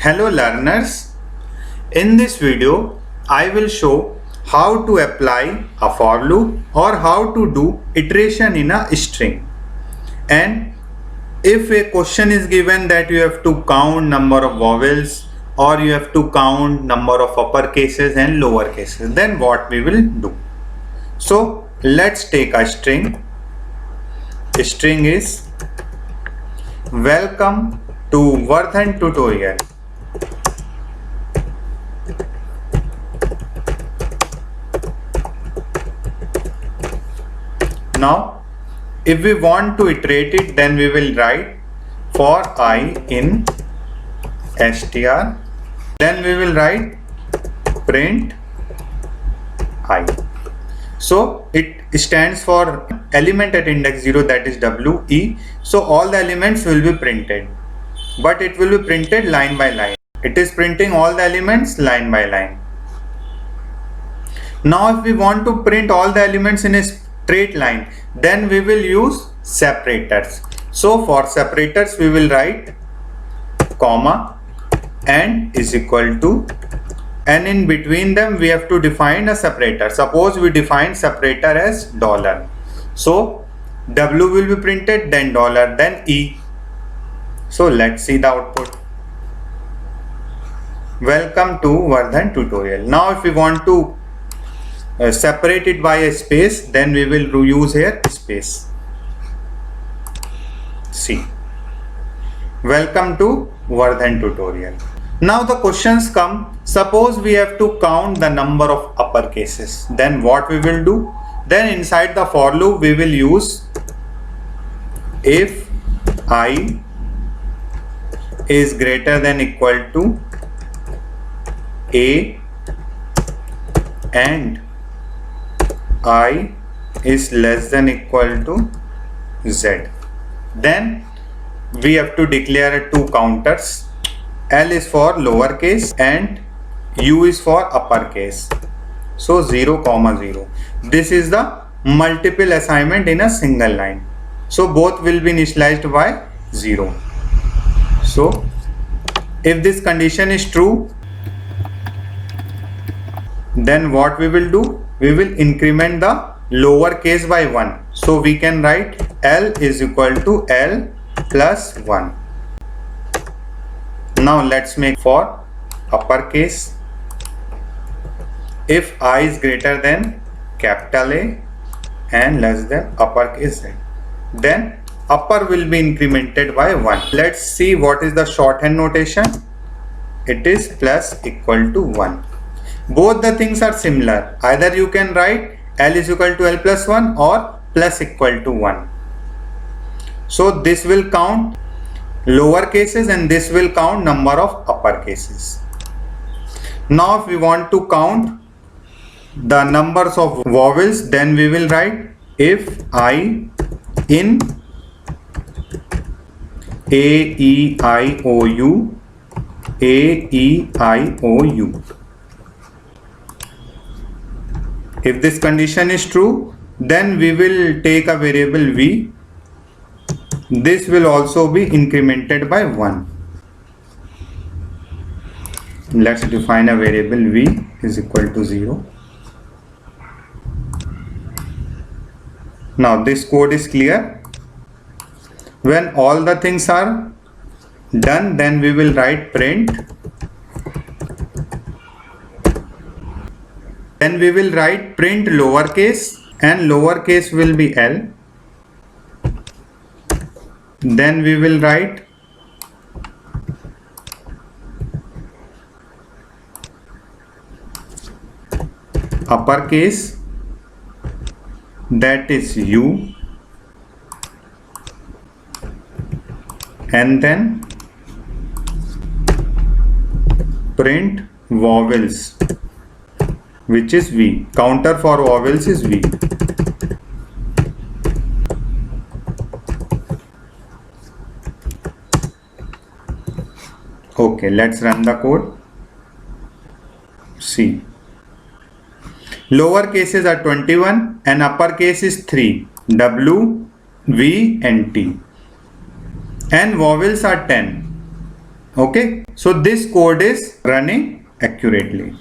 Hello learners, in this video I will show how to apply a for loop or how to do iteration in a string. And if a question is given that you have to count number of vowels or you have to count number of upper cases and lower cases, then what we will do. So let's take a string. String is welcome to Vardhan tutorial. Now, if we want to iterate it, then we will write for I in str. Then we will write print I. So it stands for element at index 0, that is WE. So all the elements will be printed, but it will be printed line by line. It is printing all the elements line by line. Now if we want to print all the elements in a straight line, then we will use separators. So for separators we will write comma and is equal to, and in between them we have to define a separator. Suppose we define separator as dollar. So W will be printed, then dollar, then E. So let's see the output. Welcome to Vardhan tutorial. Now if we want to separate it by a space, then we will use here space. See, welcome to Vardhan tutorial. Now the questions come. Suppose we have to count the number of upper cases, then what we will do? Then inside the for loop we will use if I is greater than equal to A and I is less than equal to Z. Then we have to declare two counters. L is for lowercase and U is for uppercase. So 0, 0. This is the multiple assignment in a single line. So both will be initialized by 0. So if this condition is true, then what we will do? We will increment the lower case by 1. So we can write L is equal to L plus 1. Now let's make for uppercase. If I is greater than capital A and less than uppercase Z, then upper will be incremented by 1. Let's see what is the shorthand notation. It is plus equal to 1. Both the things are similar. Either you can write L is equal to L plus 1 or plus equal to 1. So this will count lower cases and this will count number of upper cases. Now if we want to count the numbers of vowels, then we will write if I in A, E, I, O, U, A, E, I, O, U. If this condition is true, then we will take a variable V. This will also be incremented by 1. Let's define a variable V is equal to 0. Now this code is clear. When all the things are done, then we will write print. Then we will write print lowercase and lowercase will be L. Then we will write uppercase, that is U, and then print vowels, which is V. Counter for vowels is V. Okay, let's run the code. See, lower cases are 21 and upper case is 3, W, V and T, and vowels are 10. Okay, so this code is running accurately.